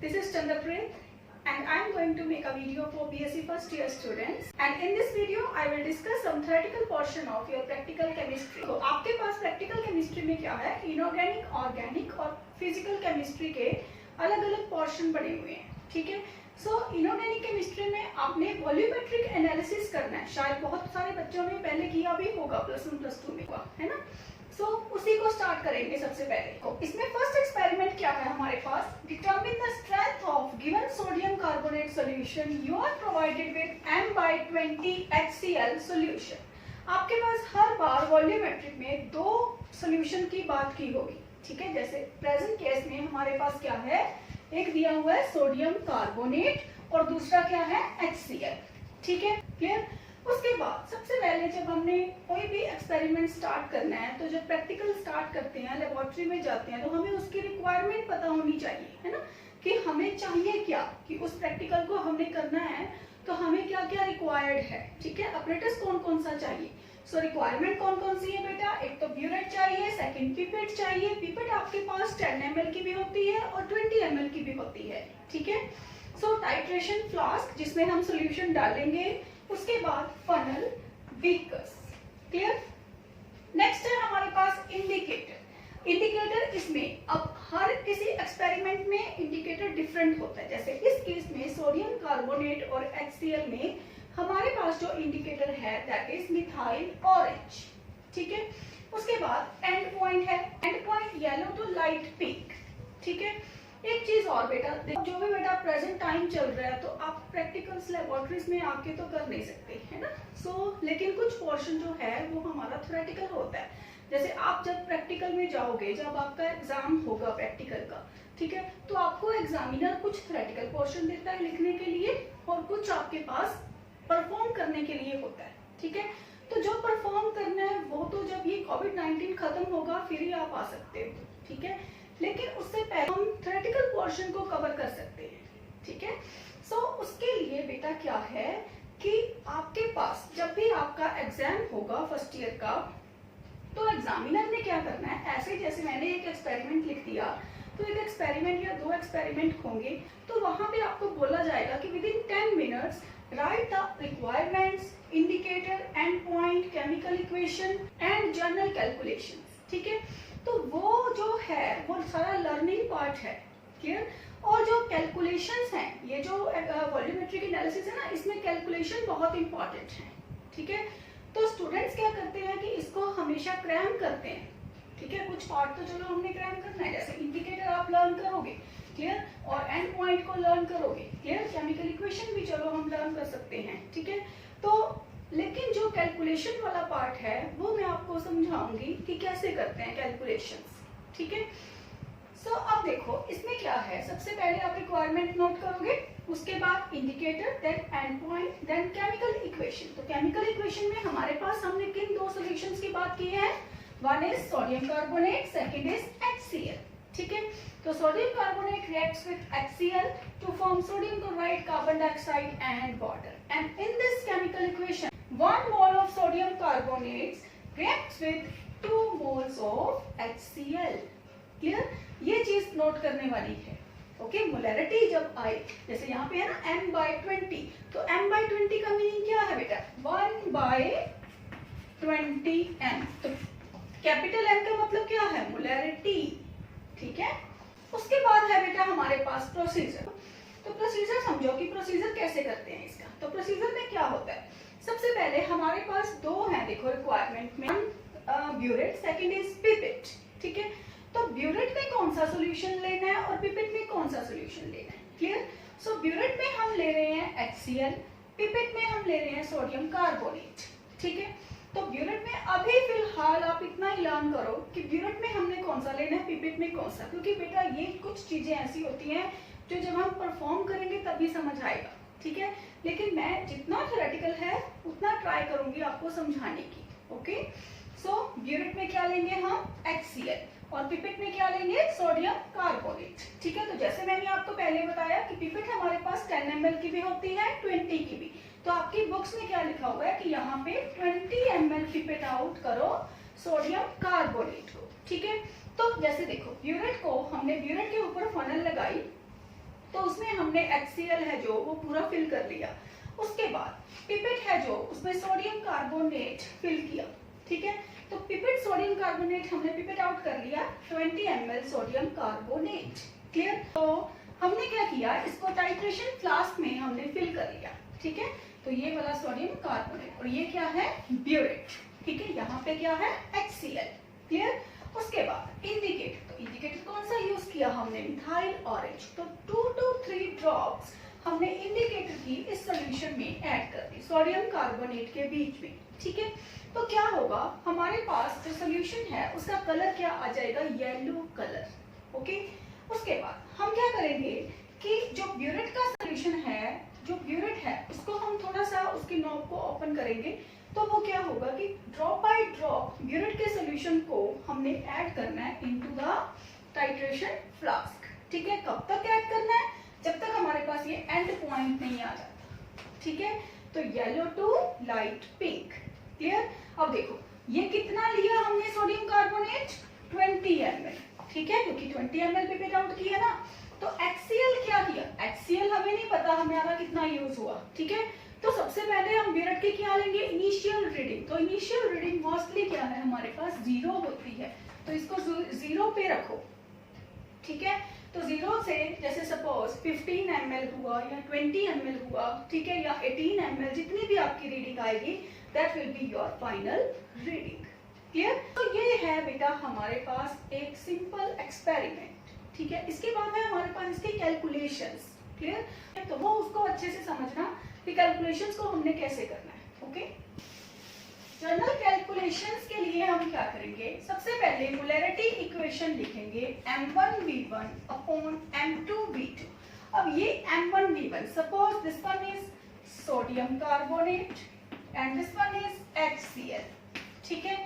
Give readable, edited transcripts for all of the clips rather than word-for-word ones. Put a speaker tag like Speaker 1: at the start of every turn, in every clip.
Speaker 1: This is Chandrapreet and I am going to make a video for BSc first year students. And in this video I will discuss some theoretical portion of your practical chemistry. तो आपके पास practical chemistry में क्या है, inorganic, organic और physical chemistry के अलग अलग portion बने हुए हैं, ठीक है। सो इनऑर्गेनिक केमिस्ट्री में आपने वॉल्यूमेट्रिक एनालिसिस करना है, शायद बहुत सारे बच्चों ने पहले किया भी होगा, प्लस 1 प्लस 2 में हुआ है ना। सो उसी को स्टार्ट करेंगे सबसे पहले। तो इसमें फर्स्ट एक्सपेरिमेंट क्या है हमारे पास, determine the strength of given sodium carbonate solution you are provided with m/20 HCl solution. आपके पास हर बार वॉल्यूमेट्रिक में दो सॉल्यूशन की बात की होगी, ठीक है। जैसे प्रेजेंट केस में हमारे पास क्या है, एक दिया हुआ है सोडियम कार्बोनेट और दूसरा क्या है HCl, ठीक है, क्लियर। उसके बाद सबसे पहले जब हमने कोई भी एक्सपेरिमेंट स्टार्ट करना है, तो जब प्रैक्टिकल स्टार्ट करते हैं, लेबोरेटरी में जाते हैं, तो हमें उसकी रिक्वायरमेंट पता होनी चाहिए, है ना, कि हमें चाहिए क्या, कि उस प्रैक्टिकल को हमने करना है तो हमें क्या क्या रिक्वायर्ड है, ठीक है। अपरेटस कौन कौन सा चाहिए। सो रिक्वायरमेंट कौन कौन सी है बेटा, एक तो ब्यूरेट चाहिए, सेकंड पिपेट चाहिए। पिपेट आपके पास 10 ml की भी होती है और 20 ml की भी होती है, ठीक है। सो टाइट्रेशन फ्लास्क जिसमें हम सॉल्यूशन डालेंगे, उसके बाद फनल, बीकर्स, क्लियर। नेक्स्ट है हमारे पास इंडिकेटर। इंडिकेटर इसमें अब हर किसी एक्सपेरिमेंट में इंडिकेटर डिफरेंट होता है। जैसे इस केस में सोडियम कार्बोनेट और HCl में हमारे पास जो इंडिकेटर है दैट इज मिथाइल ऑरेंज, ठीक है। उसके बाद एंड पॉइंट है, end point yellow to light pink, ठीक है। एक चीज और बेटा, जो भी बेटा प्रेजेंट टाइम चल रहा है तो आप प्रैक्टिकल्स लेबोरेटरीज में आके तो कर नहीं सकते, है ना। लेकिन कुछ पोर्शन जो है वो हमारा थ्योरेटिकल होता है। जैसे आप जब प्रैक्टिकल में जाओगे, जब आपका एग्जाम होगा प्रैक्टिकल का, ठीक है, तो आपको एग्जामिनर कुछ थ्योरेटिकल पोर्शन देता है लिखने के लिए और कुछ आपके पास परफॉर्म करने के लिए होता है, ठीक है। तो जो परफॉर्म करना है वो तो जब ये कोविड-19 खत्म होगा फिर ही आप आ सकते हो, ठीक है। लेकिन उससे पहले हम थ्योरेटिकल पोर्शन को कवर कर सकते हैं, ठीक है। सो उसके लिए बेटा क्या है कि आपके पास जब भी आपका एग्जाम होगा फर्स्ट ईयर का, तो एग्जामिनर ने क्या करना है, ऐसे जैसे मैंने एक एक्सपेरिमेंट लिख दिया, तो एक एक्सपेरिमेंट या दो एक्सपेरिमेंट होंगे, तो वहां पे आपको बोला जाएगा कि with in 10 minutes write the requirements, indicator, endpoint, chemical equation and journal calculations, ठीक है। तो वो जो है वो सारा लर्निंग पार्ट है, क्लियर। और जो कैलकुलेशंस हैं, ये जो वॉल्यूमेट्रिक एनालिसिस है ना, इसमें कैलकुलेशन बहुत इंपॉर्टेंट है, ठीक है। तो स्टूडेंट्स क्या करते हैं कि इसको हमेशा क्रैम करते हैं, ठीक है। कुछ पार्ट तो चलो हमने क्रैम करना है, जैसे इंडिकेटर आप लर्न करोगे, क्लियर, और एंड पॉइंट को लर्न करोगे, क्लियर। केमिकल इक्वेशन भी चलो हम लर्न कर सकते हैं, ठीक है। तो लेकिन जो कैलकुलेशन वाला पार्ट है वो मैं आपको समझाऊंगी कि कैसे करते हैं कैलकुलेशंस, ठीक है। सो अब देखो इसमें क्या है, सबसे पहले आप रिक्वायरमेंट नोट करोगे, उसके बाद indicator, then end point, then chemical equation. तो केमिकल इक्वेशन में हमारे पास हमने किन दो सॉल्यूशंस की बात की है, one is sodium carbonate, second is HCl, ठीक है। तो sodium carbonate reacts with HCl to form sodium chloride, carbon dioxide and water. And in this chemical equation, 1 mole of sodium carbonate reacts with 2 moles of HCl. Clear? ये चीज note करने वाली है, okay. Molarity जब आए, जैसे यहाँ पे है ना m/20, तो m/20 का मीनिंग क्या है बेटा, 1/20 m। तो कैपिटल M का मतलब क्या है, मोलैरिटी, ठीक है। उसके बाद है बेटा हमारे पास प्रोसीजर। तो प्रोसीजर समझो कि प्रोसीजर कैसे करते हैं इसका। तो प्रोसीजर में क्या होता है, सबसे पहले हमारे पास दो हैं, देखो रिक्वायरमेंट में, ब्यूरेट, सेकंड इज पिपेट, ठीक है। तो ब्यूरेट में कौन सा सॉल्यूशन लेना है और पिपेट में कौन सा सॉल्यूशन लेना है, क्लियर। सो ब्यूरेट में हम ले रहे हैं HCl, पिपेट में हम ले रहे हैं सोडियम कार्बोनेट, ठीक है। तो ब्यूरेट में अभी फिलहाल आप इतना ही लर्न करो कि ब्यूरेट में हमने कौन सा लेना है, पिपेट में कौन सा, क्योंकि बेटा ये कुछ चीजें ऐसी होती हैं जो जब हम परफॉर्म करेंगे तभी समझ आएगा, ठीक है। लेकिन मैं जितना थ्योरेटिकल है उतना ट्राई करूंगी आपको समझाने की, ओके। सो ब्यूरेट में क्या लेंगे हम, HCl, और पिपेट में क्या लेंगे, सोडियम कार्बोनेट, ठीक है। तो जैसे मैंने आपको पहले बताया कि पिपेट हमारे पास 10 ml की भी होती है, 20 की भी। तो आपकी बुक्स में क्या लिखा हुआ है कि यहाँ पे 20 ml पिपेट आउट करो सोडियम कार्बोनेट को, ठीक है। तो जैसे देखो ब्यूरेट को हमने, ब्यूरेट के ऊपर फनल लगाई, तो उसमें हमने HCl है जो वो पूरा फिल कर लिया। उसके बाद पिपेट है जो उसमें सोडियम कार्बोनेट फिल किया, ठीक है। तो पिपेट सोडियम कार्बोनेट हमने पिपेट आउट कर लिया 20 ml सोडियम कार्बोनेट, क्लियर। तो हमने क्या किया, इसको टाइट्रेशन फ्लास्क में हमने फिल कर लिया, ठीक है। तो ये वाला सोडियम कार्बोनेट और ये क्या है, ब्यूरेट, ठीक है। यहाँ पे क्या है, HCl, क्लियर। उसके बाद इंडिकेटर, तो इंडिकेटर कौन सा यूज किया हमने, मिथाइल ऑरेंज। तो 2 to 3 ड्रॉप्स हमने इंडिकेटर की इस सॉल्यूशन में ऐड कर दी सोडियम कार्बोनेट के बीच में, ठीक है। तो क्या होगा, हमारे पास जो सॉल्यूशन है उसका कलर क्या आ जाएगा, येलो कलर, ओके। उसके बाद हम क्या करेंगे कि जो ब्यूरेट का सॉल्यूशन है, जो ब्यूरेट है उसको हम थोड़ा सा उसकी नॉब को ओपन करेंगे, तो वो क्या होगा कि ड्रॉप बाय ड्रॉप ब्यूरेट के सॉल्यूशन को हमने ऐड करना है इनटू द टाइट्रेशन फ्लास्क, ठीक है। कब तक ऐड करना है, जब तक हमारे पास ये एंड पॉइंट नहीं आ जाता, ठीक है। तो yellow to light pink, clear. अब देखो ये कितना लिया हमने सोडियम कार्बोनेट, 20 ml, ठीक है, क्योंकि 20 ml पिपेट आउट किया ना। तो HCl क्या किया, HCl हमें नहीं पता हमारा कितना यूज हुआ, ठीक है। तो सबसे पहले हम ब्यूरेट की क्या लेंगे, इनिशियल रीडिंग। तो इनिशियल रीडिंग मोस्टली क्या है हमारे पास, 0 होती है, तो इसको 0 पे रखो, ठीक है। तो 0 से जैसे सपोज 15 ml हुआ या 20 ml हुआ, ठीक है, या 18 ml, जितनी भी आपकी रीडिंग आएगी that will be your final reading, clear. तो ये है बेटा हमारे पास एक सिंपल एक्सपेरिमेंट, ठीक है। इसके बाद है हमारे पास इसके कैलकुलेशंस, क्लियर। तो वो उसको अच्छे से समझना कि कैलकुलेशंस को हमने कैसे करना है, ओके। जनरल कैलकुलेशंस के लिए हम क्या करेंगे, सबसे पहले मोलैरिटी इक्वेशन लिखेंगे M1V1 अपॉन M2V2। अब ये M1V1, suppose this one is sodium carbonate and this one is HCl, ठीक है,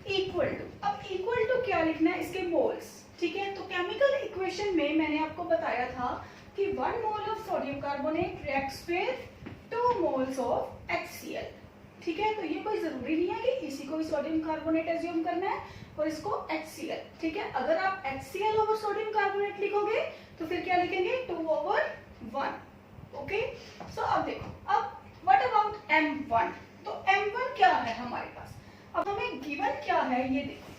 Speaker 1: इक्वल टू, अब इक्वल टू क्या लिखना है, इसके मोल्स, ठीक है। तो केमिकल इक्वेशन में मैंने आपको बताया था कि 1 mole of sodium carbonate reacts with 2 moles of HCl, ठीक है। तो ये कोई जरूरी नहीं है कि इसी को ही सोडियम कार्बोनेट एज्यूम करना है और इसको HCl, ठीक है। अगर आप HCl ओवर सोडियम कार्बोनेट लिखोगे तो फिर क्या लिखेंगे, 2/1, ओके। सो अब देखो, अब व्हाट अबाउट M1। तो M1 क्या है हमारे पास, अब हमें गिवन क्या है ये देखो,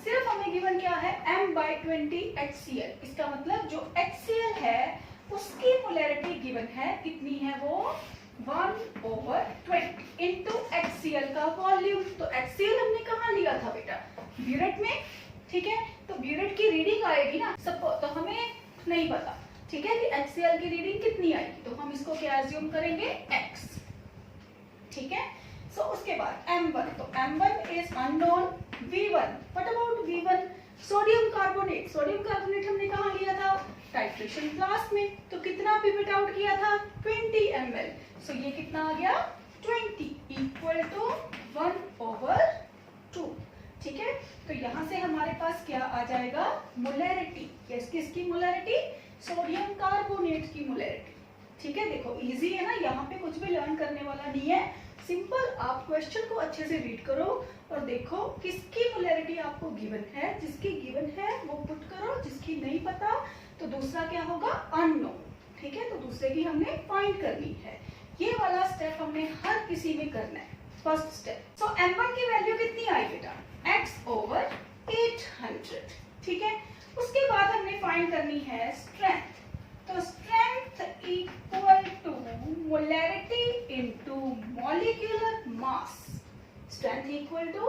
Speaker 1: सिर्फ हमें गिवन क्या है, M/20 HCl। इसका मतलब जो HCl है उसकी मोलैरिटी गिवन है, कितनी है वो, 1/20 इंटू HCl का वॉल्यूम। तो HCl हमने कहाँ लिया था बेटा, ब्यूरेट में, ठीक है। तो ब्यूरेट की रीडिंग आएगी ना सब, तो हमें नहीं पता, ठीक है, कि HCl की रीडिंग कितनी आएगी। तो हम इसको क्या एज्यूम करेंगे, X, ठीक है। सो उसके बाद M1, तो M1 is unknown. V1, what about V1, sodium carbonate. Sodium carbonate हमने कहाँ लिया था, टाइट्रेशन फ्लास्क में। तो कितना पिपेट आउट किया था, 20 ml। सो ये कितना आ गया, 20 इक्वल टू 1/2, ठीक है। तो यहाँ से हमारे पास क्या आ जाएगा, मोलैरिटी, किसकी मोलैरिटी, सोडियम कार्बोनेट की मोलैरिटी, ठीक है। देखो इजी है ना, यहाँ पे कुछ भी लर्न करने वाला नहीं है, सिंपल आप क्वेश्चन को अच्छे से रीड करो और देखो किसकी मोलैरिटी आपको गिवन है, जिसकी गिवन है वो पुट करो, जिसकी नहीं पता तो दूसरा क्या होगा, अननोन, ठीक है। तो दूसरे की हमने फाइंड करनी है, ये वाला स्टेप हमने हर किसी में करना है, फर्स्ट स्टेप। सो M1 की वैल्यू कितनी आई बेटा, X/800, ठीक है। उसके बाद हमने फाइंड करनी है स्ट्रेंथ। तो strength equal to molarity into molecular mass, strength equal to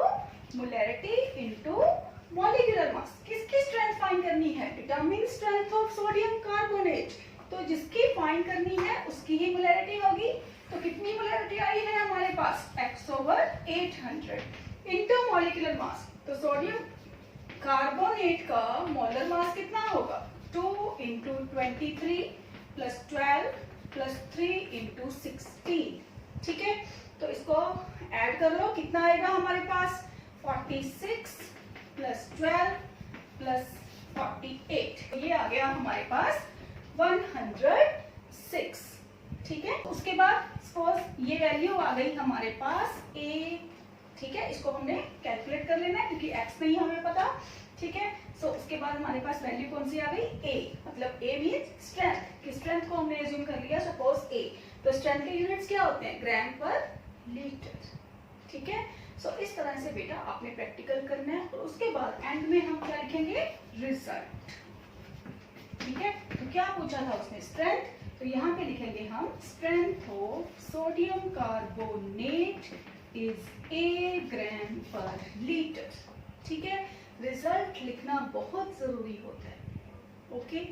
Speaker 1: molarity into molecular mass. किसकी स्ट्रेंथ फाइंड करनी है, determine strength of sodium carbonate. तो जिसकी फाइंड करनी है उसकी ही मोलैरिटी होगी। तो कितनी मोलैरिटी आई है हमारे पास, X/800 इनटू मॉलिक्यूलर मास। तो सोडियम कार्बोनेट का मोलर मास कितना होगा, 2 × 23 + 12 + 3 × 16, ठीक है। तो इसको ऐड कर लो, कितना आएगा हमारे पास, 46 + 12 + 48, ये आ गया हमारे पास 106, ठीक है। उसके बाद सपोज ये वैल्यू आ गई हमारे पास A, ठीक है। इसको हमने कैलकुलेट कर लेना है क्योंकि X नहीं हमें पता। ठीक है। सो उसके बाद हमारे पास वैल्यू कौन सी आ गई, ए, मतलब ए मीन स्ट्रेंथ, कि स्ट्रेंथ को हमने एज्यूम कर लिया सपोज ए, तो स्ट्रेंथ के यूनिट्स क्या होते हैं, ग्राम पर लीटर, ठीक है। सो इस तरह से बेटा आपने प्रैक्टिकल करना है और उसके बाद एंड में हम क्या लिखेंगे, रिजल्ट, ठीक है। तो क्या पूछा था उसने, स्ट्रेंथ, तो यहाँ पे लिखेंगे हम strength of sodium carbonate is A gram per litre, ठीक है। रिजल्ट लिखना बहुत जरूरी होता है, ओके।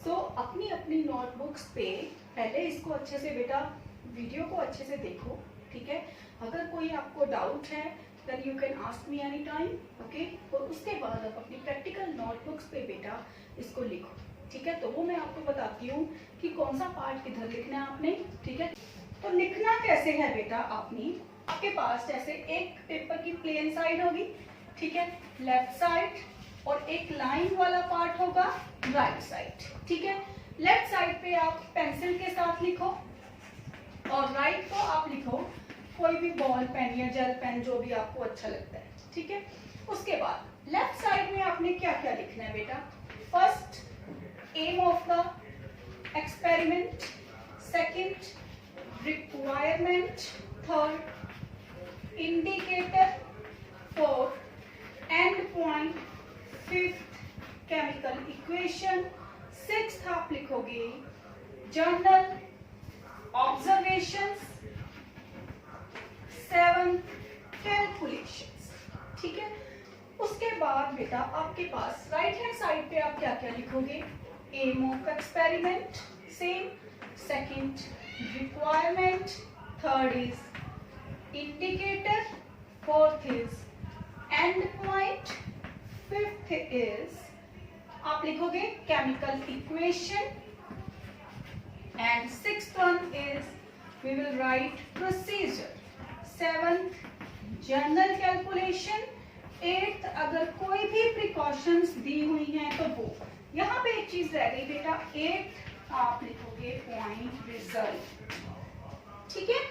Speaker 1: सो अपनी अपनी नोटबुक्स पे पहले इसको अच्छे से बेटा वीडियो को अच्छे से देखो, ठीक है। अगर कोई आपको डाउट है then you can ask me any time, okay. और उसके बाद आप अपनी प्रैक्टिकल नोटबुक्स पे बेटा इसको लिखो, ठीक है। तो वो मैं आपको बताती हूँ कि कौन सा पार्ट किधर लिखना है आपने, ठीक है। तो लिखना कैसे है बेटा, आपके पास जैसे एक पेपर की प्लेन साइड होगी, ठीक है, लेफ्ट साइड, और एक लाइन वाला पार्ट होगा राइट साइड, ठीक है। लेफ्ट साइड पे आप पेंसिल के साथ लिखो और राइट को आप लिखो कोई भी बॉल पेन या जेल पेन जो भी आपको अच्छा लगता है, ठीक है। उसके बाद लेफ्ट साइड में आपने क्या क्या लिखना है बेटा, first aim of the experiment, second requirement, third indicator, fourth end point, fifth chemical equation, sixth आप लिखोगे जर्नल ऑब्जर्वेशंस, सेवंथ कैलकुलेशंस, ठीक है। उसके बाद बेटा आपके पास राइट हैंड साइड पे आप क्या क्या लिखोगे, aim of experiment same, second requirement, third is indicator, fourth is end point, fifth is आप लिखोगे chemical equation, and sixth one is we will write procedure, seventh journal calculation, eighth अगर कोई भी प्रिकॉशंस दी हुई हैं तो वो। यहाँ पे एक चीज रह गई बेटा, एट्थ आप लिखोगे पॉइंट रिजल्ट, ठीक है।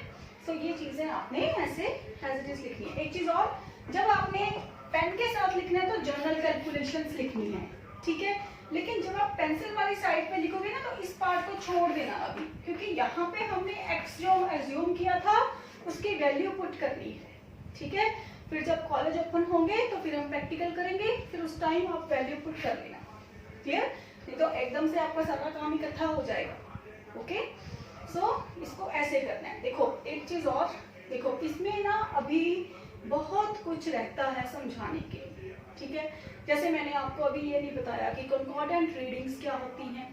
Speaker 1: सो ये चीजें आपने ऐसे एज इट इज लिखनी है। एक चीज और, जब आपने पेन के साथ लिखना है तो जर्नल कैलकुलेशंस लिखनी है, ठीक है। लेकिन जब आप पेंसिल वाली साइड पे लिखोगे ना तो इस पार्ट को छोड़ देना अभी, क्योंकि यहाँ पे हमने एक्स जो एज्यूम किया था उसकी वैल्यू पुट करनी है, ठीक है। फिर जब कॉलेज ओपन होंगे तो फिर हम प्रैक्टिकल करेंगे, फिर उस टाइम आप वैल्यू पुट कर लेना, क्लियर। नहीं तो एकदम से आपका सारा काम इकट्ठा हो जाएगा, ओके। सो इसको ऐसे करना है। देखो एक चीज और, देखो इसमें ना अभी बहुत कुछ रहता है समझाने के लिए, ठीक है। जैसे मैंने आपको अभी ये नहीं बताया कि कंकॉर्डेंट रीडिंग्स क्या होती हैं,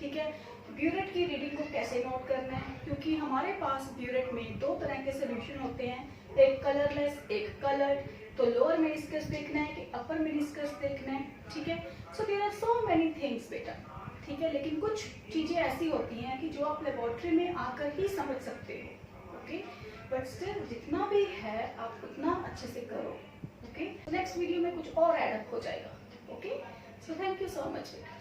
Speaker 1: ठीक है। ब्यूरेट की रीडिंग को कैसे नोट करना है, क्योंकि हमारे पास ब्यूरेट में दो तरह के सोल्यूशन होते हैं, एक कलरलेस एक कलर्ड। तो लोअर मेनिस्कस देखना है कि अपर मेनिस्कस देखना है, ठीक है। So there are so many things बेटा, ठीक है। लेकिन कुछ चीजें ऐसी होती हैं कि जो आप लेबोरेटरी में आकर ही समझ सकते हो, ओके। बट स्टिल जितना भी है आप उतना अच्छे से करो, ओके। नेक्स्ट वीडियो में कुछ और ऐड अप हो जाएगा, okay. So thank you so much बेटा।